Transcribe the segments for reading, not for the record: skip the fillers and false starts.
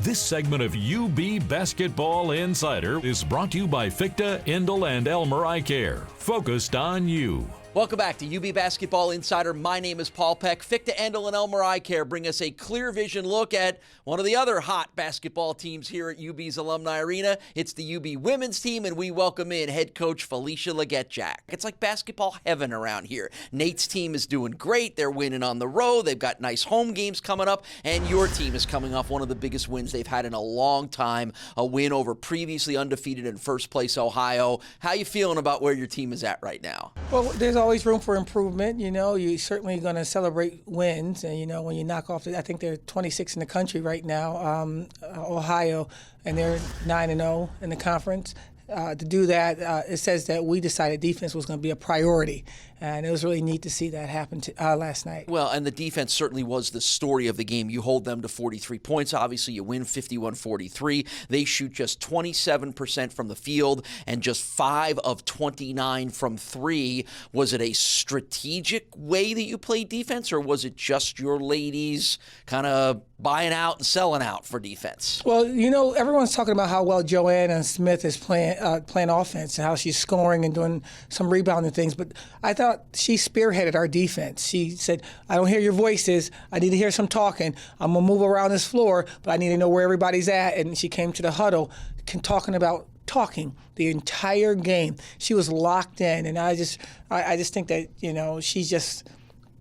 This segment of UB Basketball Insider is brought to you by Fichte, Indel, and Elmer Eye Care. Focused on you. Welcome back to UB Basketball Insider. My name is Paul Peck. Fichte, Indel, and Elmer Eye Care bring us a clear vision look at one of the other hot basketball teams here at UB's Alumni Arena. It's the UB women's team, and we welcome in head coach Felisha Legette-Jack. It's like basketball heaven around here. Nate's team is doing great. They're winning on the road. They've got nice home games coming up, and your team is coming off one of the biggest wins they've had in a long time, a win over previously undefeated in first place Ohio. How you feeling about where your team is at right now? Well, there's always room for improvement. You're certainly going to celebrate wins. And, when you knock off, I think they're 26 in the country right now, Ohio, and they're 9-0 in the conference. To do that, it says that we decided defense was going to be a priority. And it was really neat to see that happen last night. Well, and the defense certainly was the story of the game. You hold them to 43 points. Obviously, you win 51-43. They shoot just 27% from the field and just 5 of 29 from 3. Was it a strategic way that you played defense, or was it just your ladies kind of buying out and selling out for defense? Well, everyone's talking about how well Joanna Smith is playing offense and how she's scoring and doing some rebounding things. But I thought she spearheaded our defense. She said, I don't hear your voices. I need to hear some talking. I'm going to move around this floor, but I need to know where everybody's at. And she came to the huddle talking the entire game. She was locked in. And I just think that, she's just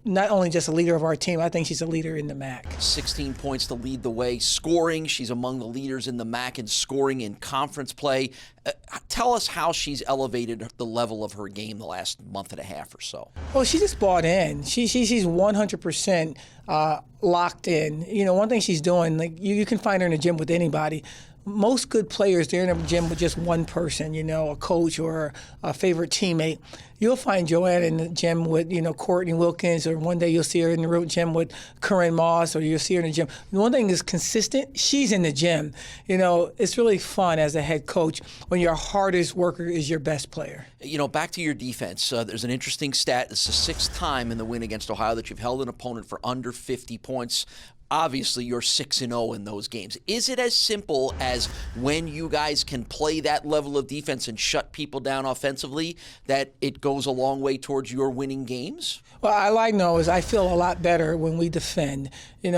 not only just a leader of our team, I think she's a leader in the MAC. 16 points to lead the way. Scoring, she's among the leaders in the MAC in scoring in conference play. Tell us how she's elevated the level of her game the last month and a half or so. Well, she just bought in. She's 100% locked in. One thing she's doing, like you can find her in the gym with anybody. Most good players, they're in a gym with just one person, a coach or a favorite teammate. You'll find Joanna in the gym with, Courtney Wilkins, or one day you'll see her in the gym with Corinne Moss, or you'll see her in the gym. The one thing is consistent, she's in the gym. It's really fun as a head coach when your hardest worker is your best player. Back to your defense, there's an interesting stat. It's the 6th time in the win against Ohio that you've held an opponent for under 50 points. Obviously, you're 6-0 in those games. Is it as simple as when you guys can play that level of defense and shut people down offensively that it goes a long way towards your winning games? Well, all I know is I feel a lot better when we defend.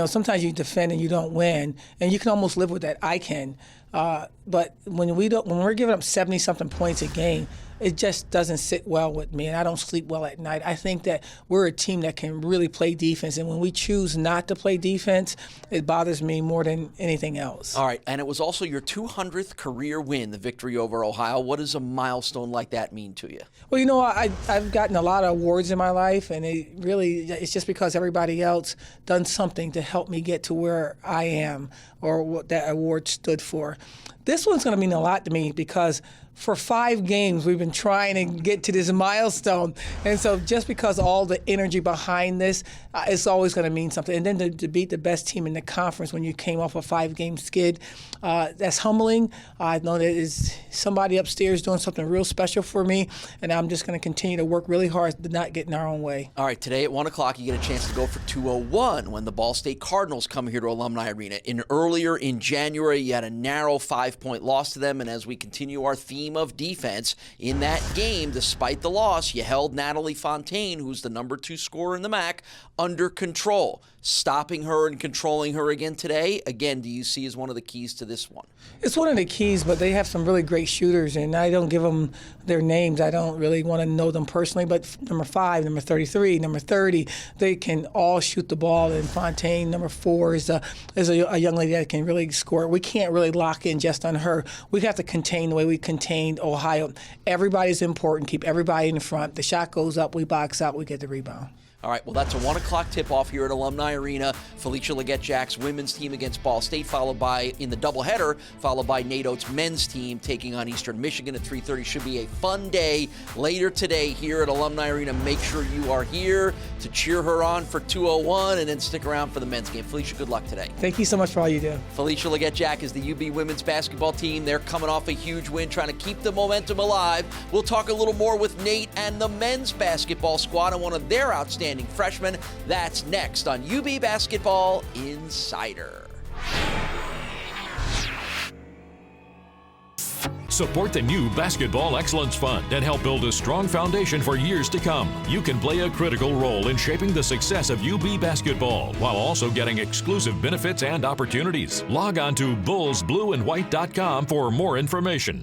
Sometimes you defend and you don't win, and you can almost live with that. I can. But when we're giving up 70-something points a game, it just doesn't sit well with me, and I don't sleep well at night. I think that we're a team that can really play defense, and when we choose not to play defense, it bothers me more than anything else. All right, and it was also your 200th career win, the victory over Ohio. What does a milestone like that mean to you? Well, I've gotten a lot of awards in my life, and it's just because everybody else done something to help me get to where I am or what that award stood for. This one's going to mean a lot to me because for 5 games, we've been trying to get to this milestone. And so just because all the energy behind this, it's always going to mean something. And then to beat the best team in the conference when you came off a 5-game skid, that's humbling. I know that is somebody upstairs doing something real special for me, and I'm just going to continue to work really hard to not get in our own way. All right, today at 1 o'clock, you get a chance to go for 201 when the Ball State Cardinals come here to Alumni Arena. Earlier in January, you had a narrow 5-point loss to them, and as we continue our theme of defense in that game, despite the loss, you held Natalie Fontaine, who's the number 2 scorer in the MAC, under control. Stopping her and controlling her again today, again, do you see as one of the keys to this one? It's one of the keys, but they have some really great shooters, and I don't give them their names. I don't really want to know them personally, but number 5, number 33, number 30, they can all shoot the ball, and Fontaine, number 4, is a young lady that can really score. We can't really lock in just on her. We have to contain the way we contained Ohio. Everybody's important. Keep everybody in the front. The shot goes up, we box out, we get the rebound. All right, well, that's a 1 o'clock tip-off here at Alumni Arena. Felisha Legette-Jack's women's team against Ball State, followed by, in the doubleheader, followed by Nate Oates' men's team taking on Eastern Michigan at 3:30. Should be a fun day later today here at Alumni Arena. Make sure you are here to cheer her on for 201 and then stick around for the men's game. Felisha, good luck today. Thank you so much for all you do. Felisha Legette-Jack is the UB women's basketball team. They're coming off a huge win, trying to keep the momentum alive. We'll talk a little more with Nate and the men's basketball squad and one of their outstanding freshmen. That's next on UB Basketball Insider. Support the new Basketball Excellence Fund and help build a strong foundation for years to come. You can play a critical role in shaping the success of UB basketball while also getting exclusive benefits and opportunities. Log on to bullsblueandwhite.com for more information.